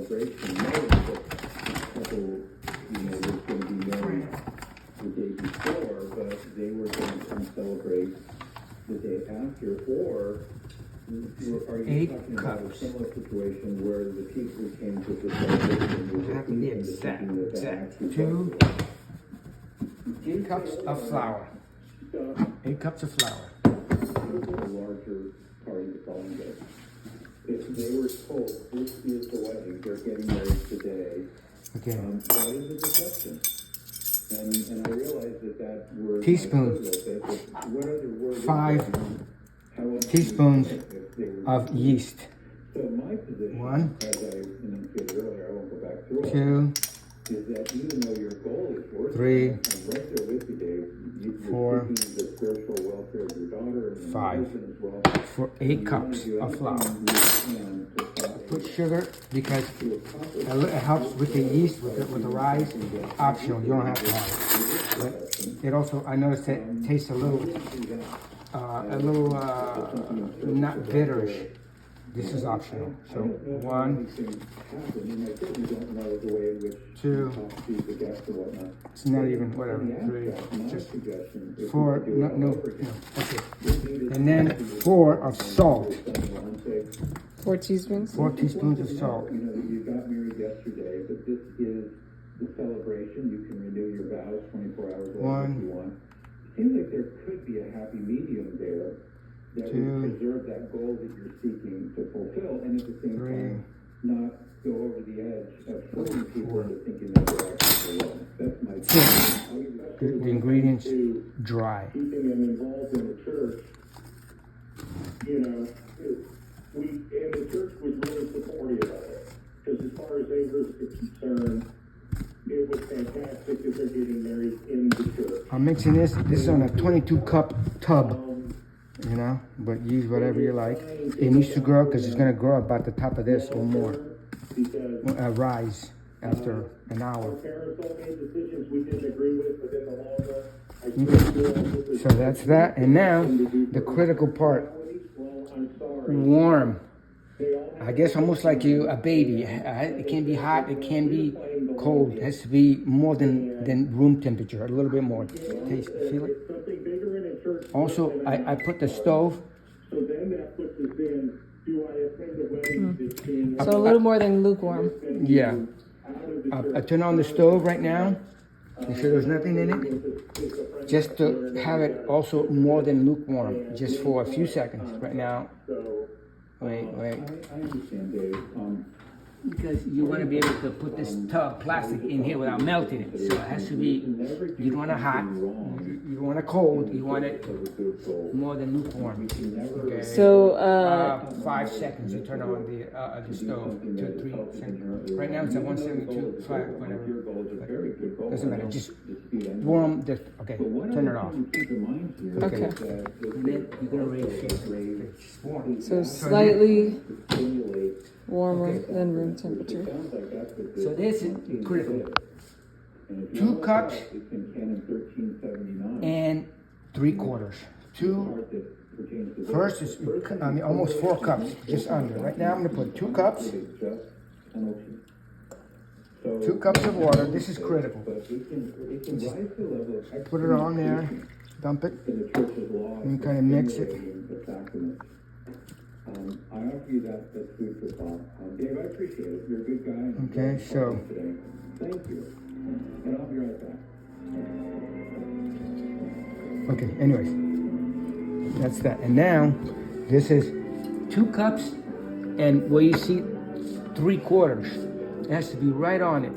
celebration knows that the couple, was going to be married the day before, but they were going to come celebrate the day after, or are you talking about a similar situation where the people who came to the celebration have to be exact. 2 cups of flour. 8 cups of flour. A larger party to call them this. If they were told this is the wedding, they're getting married today, Okay. Why is it deception? And I realize that word. Teaspoon. What other word? 5 teaspoons of yeast. So my position, 1, as I enunciated earlier, I won't go back through it. 2, Is that even though your goal is worth 3, I'm right there with you, Dave. You're 4, seeking the spiritual welfare of your daughter and 5. husband as well. For 8 cups of flour. Put sugar because it helps with the yeast, with the rise. Optional, you don't have to have it. But it also, I noticed it tastes a little not bitterish. This is optional. So 1, 2, it's not even whatever. 3, just 4. No. Okay. And then 4 of salt. 4 teaspoons. 4 teaspoons of salt. You got married yesterday, but this is the celebration. You can renew your vows 24 hours later if you want. It seems like there could be a happy medium there that would preserve that goal that you're seeking to fulfill, and at the same time, not go over the edge of fooling people into thinking that they're actually wrong. That's my point. The ingredients dry. Keeping them involved in the church, and the church was really supportive of it, because as far as they were concerned, it was fantastic that they're getting married in the church. I'm mixing this. This is on a 22-cup tub. But use whatever you like. It needs to grow because it's going to grow about the top of this or more. Rise after an hour. Okay. So that's that. And now the critical part. Warm. I guess almost like a baby. It can be hot. It can be cold. It has to be more than room temperature. A little bit more. Taste. Feel it. Also, I put the stove. So then that puts us in, do I attend the wedding that's being... So a little more than lukewarm. Yeah. I turn on the stove right now. Make sure there's nothing in it. Just to have it also more than lukewarm. Just for a few seconds. Right now. Wait. I understand, Dave. Because you want to be able to put this tub plastic in here without melting it. So it has to be, you don't want it hot, you don't want it cold, you want it more than lukewarm. Okay. So 5 seconds you turn on the stove, 2, 3 seconds. Right now it's at 172, 5, whatever. Doesn't matter, just warm this, okay, turn it off. okay. And then you're going to raise it. So slightly warmer than room temperature. So this is critical. 2 cups and 3/4. First is almost 4 cups, just under. Right now I'm going to put 2 cups. 2 cups of water. This is critical. Just put it on there, dump it, and kind of mix it. I offer you that food for thought. Dave, I appreciate it. You're a good guy. Okay, so. Thank you. And I'll be right back. Okay, anyways. That's that. And now, this is 2 cups, and where you see 3/4. It has to be right on it.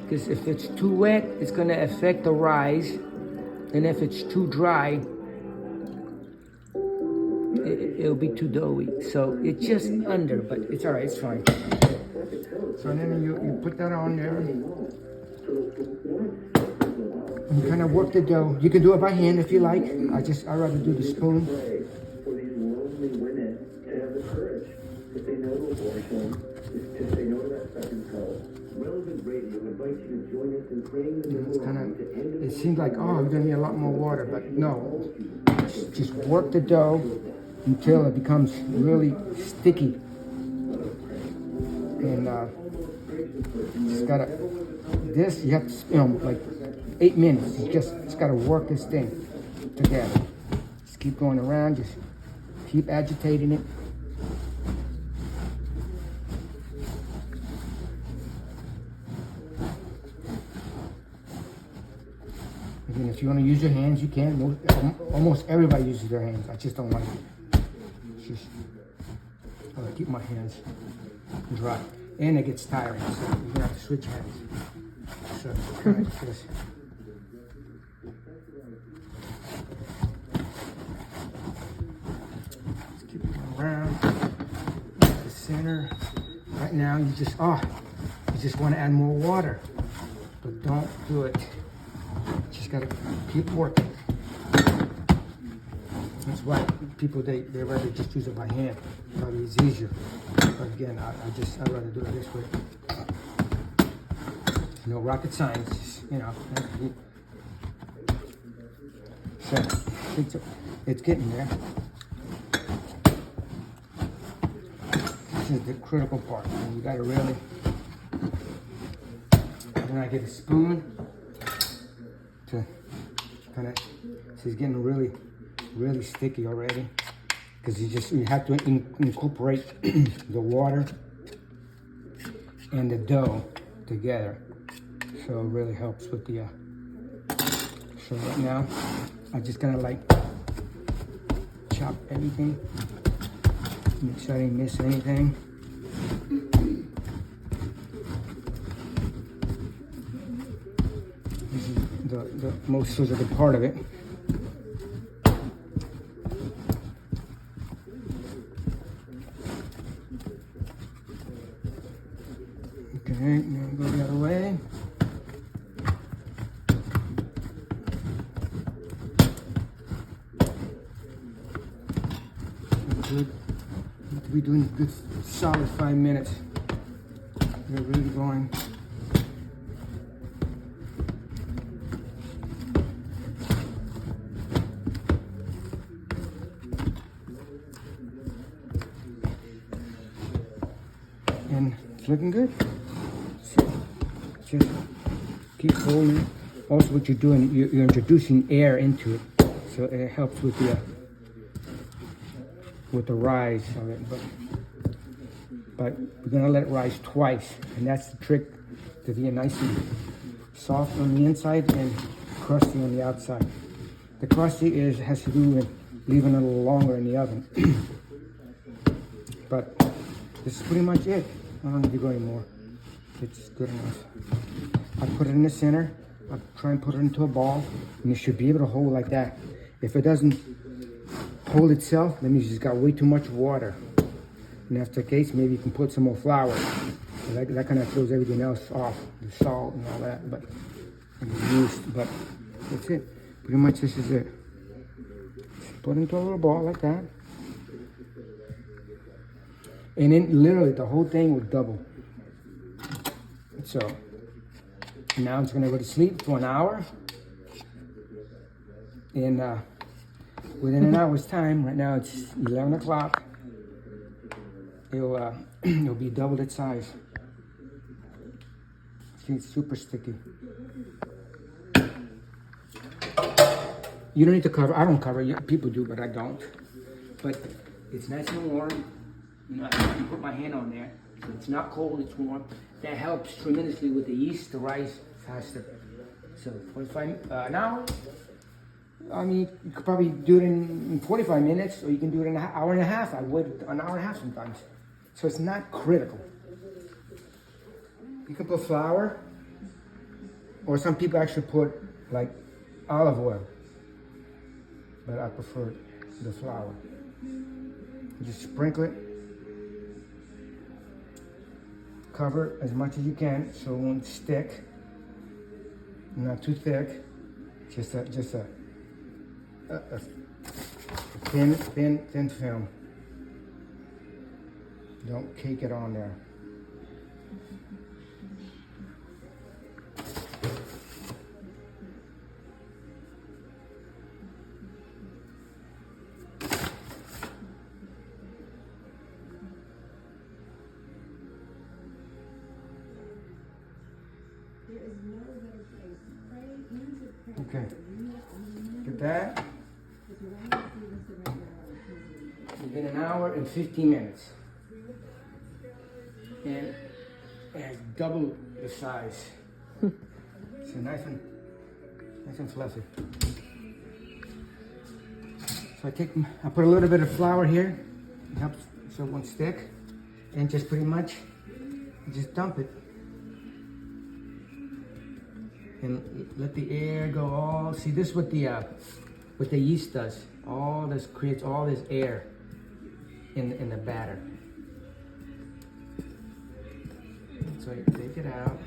Because if it's too wet, it's going to affect the rise. And if it's too dry, it'll be too doughy. So it's just under, but it's all right, it's fine. So then you put that on there. And kind of work the dough. You can do it by hand if you like. I'd rather do the spoon. For these lonely women to have the courage to say no to abortion, to say no to that second pill. Relevant Radio invites you to join us in praying the memorial to end it seems like, oh, you're going to need a lot more water, but no. Just work the dough until it becomes really sticky. And it's got this, you have to, like 8 minutes. It's got to work this thing together. Just keep going around, just keep agitating it. Again, if you want to use your hands, you can. Almost everybody uses their hands. I just don't like it. I like to keep my hands dry. And it gets tiring, so you're going to have to switch hands. So, kind of just... Just keep going around. The center. Right now, you just want to add more water. But don't do it. Just gotta keep working. That's why people they rather just use it by hand. Probably it's easier. But again, I'd rather do it this way. There's no rocket science, just, So it's getting there. This is the critical part. And you gotta really. Then I get a spoon. To kind of, so it's getting really, really sticky already, because you have to incorporate the water and the dough together, so it really helps with the. So right now, I just kind of like chop everything, make sure I didn't miss anything. The most physical part of it. Okay, now go the other way. Good. We're doing a good solid 5 minutes. We're really going. And it's looking good. So just keep holding. Also, what you're doing, you're introducing air into it, so it helps with the rise of it. But we're gonna let it rise twice, and that's the trick to being nice and soft on the inside and crusty on the outside. The crusty has to do with leaving it a little longer in the oven. But this is pretty much it. I don't need to go anymore. It's good enough. I put it in the center. I try and put it into a ball, and it should be able to hold like that. If it doesn't hold itself, that means it's got way too much water. And if that's the case, maybe you can put some more flour. That kind of throws everything else off, the salt and all that. But that's it. Pretty much this is it. Put it into a little ball like that. And then literally the whole thing will double. So now it's gonna go to sleep for an hour. And within an hour's time, right now it's 11 o'clock, it'll be double its size. See, it's super sticky. You don't need to cover. I don't cover it. People do, but I don't. But it's nice and warm. I can put my hand on there. So it's not cold, it's warm. That helps tremendously with the yeast to rise faster. So 45 an hour. I mean, you could probably do it in 45 minutes, or you can do it in an hour and a half. I would an hour and a half sometimes. So it's not critical. You can put flour, or some people actually put like olive oil, but I prefer the flour. You just sprinkle it. Cover it as much as you can so it won't stick. Not too thick. Just a thin film. Don't cake it on there. Okay. Get that. It's been an hour and 15 minutes. And it has double the size. So nice and fluffy. So I put a little bit of flour here. It helps so it won't stick. And just pretty much, just dump it. And let the air go all, see this is what the yeast does. All this creates all this air in the batter. So you take it out.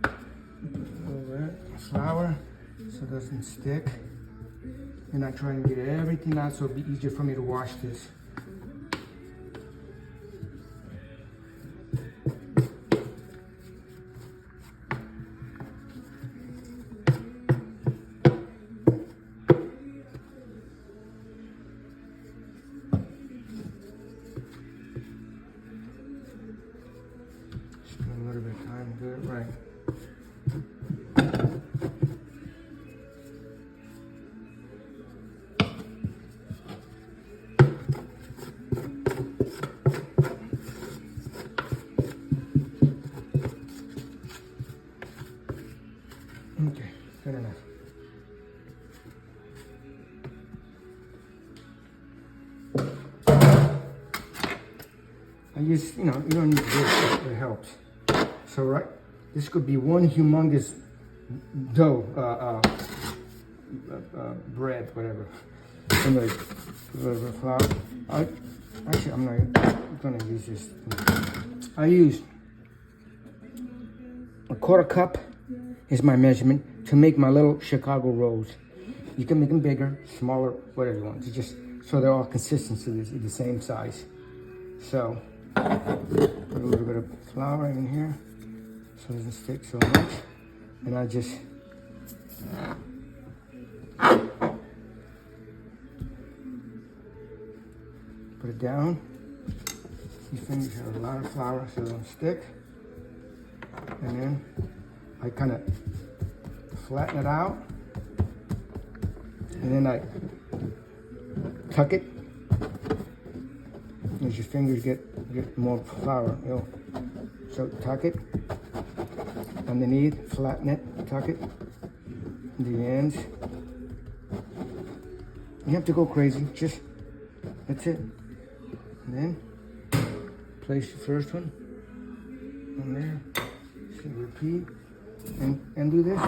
A little bit of flour so it doesn't stick. And I try and get everything out so it'll be easier for me to wash this. Spend a little bit of time to do it right. Okay, good enough. I use, you don't need this, it helps. So, right, this could be one humongous dough, bread, whatever. Anyway, a little bit of flour. Actually, I'm not gonna use this. I use a quarter cup is my measurement to make my little Chicago rolls. You can make them bigger, smaller, whatever you want. Just so they're all consistent, so they're the same size. So, put a little bit of flour in here so it doesn't stick so much. And I just put it down. These fingers have a lot of flour so it don't stick. And then I kind of flatten it out. And then I tuck it. As your fingers get more flour, So tuck it underneath, flatten it, tuck it, the ends. You have to go crazy, that's it. And then place the first one on there, so repeat, and do this.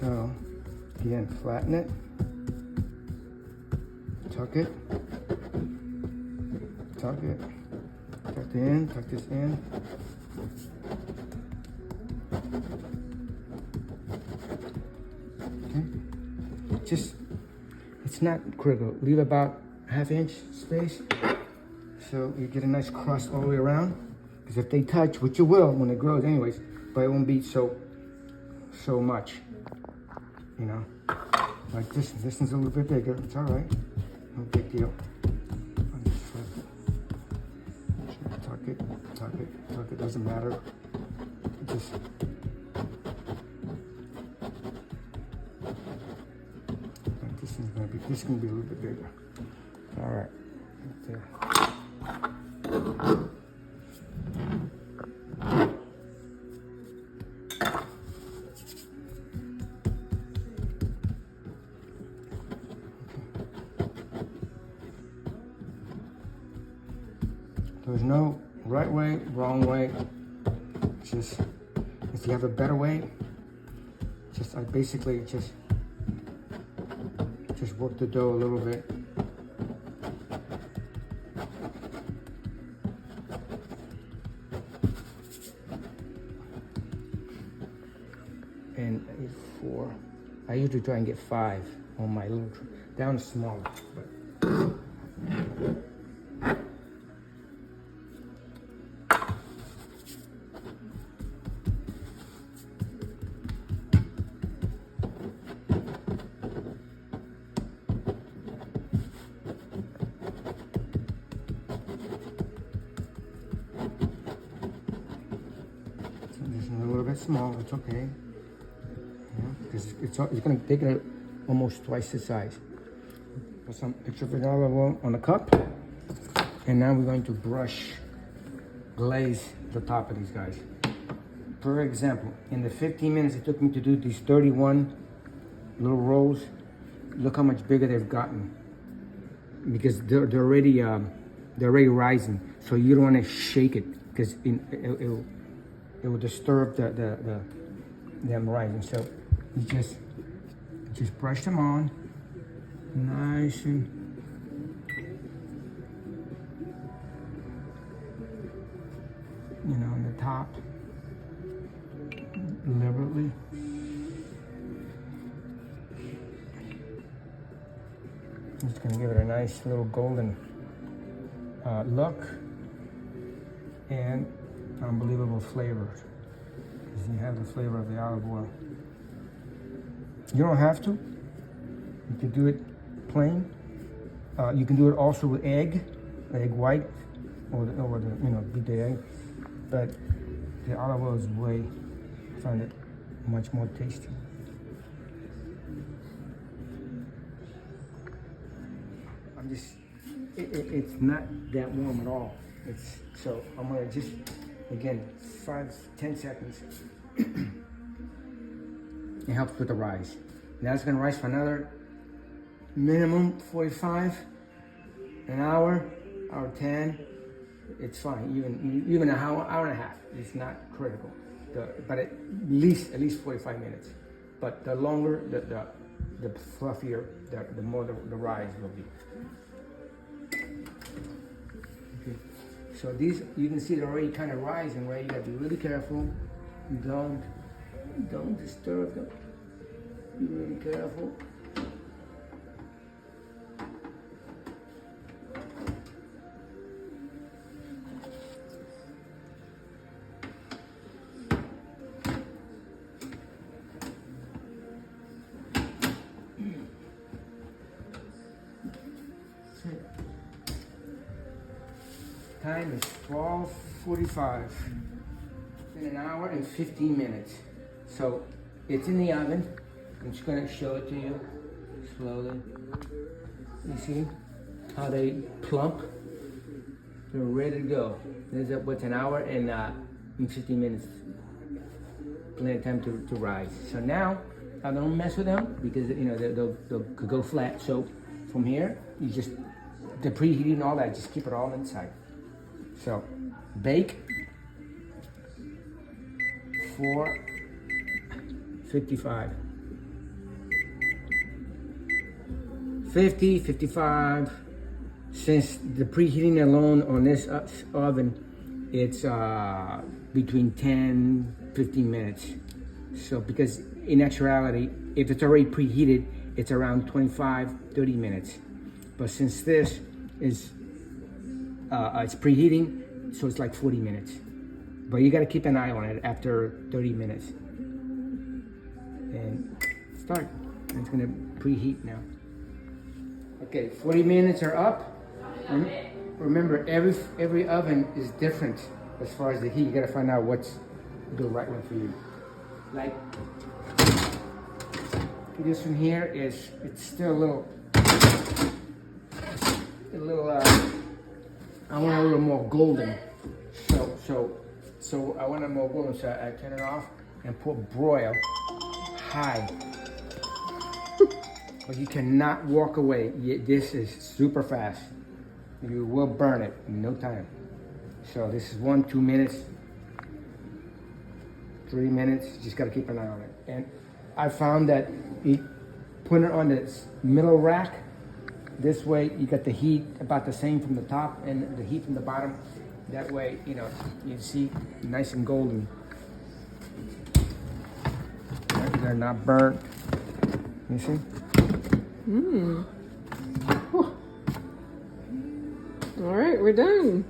So, again, flatten it, tuck it, tuck the end, tuck this in. Okay, it's not critical. Leave about ½ inch space so you get a nice crust all the way around. Because if they touch, which you will when it grows anyways, but it won't be so much. Like this one's a little bit bigger, it's all right, no big deal. I'll just tuck it, doesn't matter. Just like this is gonna be a little bit bigger. All right, right there. There's no right way, wrong way. Just if you have a better way, I basically just work the dough a little bit. And 4. I usually try and get 5 on my little, down smaller, but. small. It's okay. Because it's going to take it almost twice the size. Put some extra olive oil on the cup. And now we're going to glaze the top of these guys. For example, in the 15 minutes it took me to do these 31 little rolls, look how much bigger they've gotten. Because they're already rising. So you don't want to shake it because it will disturb them rising. So you just brush them on, nice and on the top, deliberately. Just gonna give it a nice little golden look and unbelievable flavor, because you have the flavor of the olive oil. You don't have to. You can do it plain. You can do it also with egg white, or beat the egg. But the olive oil is I find it much more tasty. It's not that warm at all. So I'm gonna just, again, 5-10 seconds. It helps with the rise. Now it's gonna rise for another minimum 45, an hour 10. It's fine, even an hour and a half. It's not critical. But at least 45 minutes. But the longer, the fluffier, the more the rise will be. Okay. So these, you can see they're already kind of rising, right? You gotta be really careful. Don't disturb them. Be really careful. Time is 12:45. In an hour and 15 minutes. So it's in the oven. I'm just gonna show it to you slowly. You see how they plump? They're ready to go. There's what's an hour and 15 minutes. Plenty of time to rise. So now I don't mess with them because they'll go flat. So from here, you just the preheating and all that. Just keep it all inside. So bake for 55. 50, 55. Since the preheating alone on this oven, it's between 10, 15 minutes. So because in actuality, if it's already preheated, it's around 25, 30 minutes. But since this is it's preheating, so it's like 40 minutes. But you gotta keep an eye on it after 30 minutes. And start. And it's gonna preheat now. Okay, 40 minutes are up. Remember, every oven is different as far as the heat. You gotta find out what's the right one for you. Like this one here it's still a little I want a little more golden. So I want it more golden, so I turn it off and put broil high. But you cannot walk away. This is super fast. You will burn it in no time. So this is 1-2 minutes, 3 minutes. You just gotta keep an eye on it. And I found that put it on this middle rack. This way you got the heat about the same from the top and the heat from the bottom. That way, you see nice and golden. They're not burnt. You see? All right, we're done.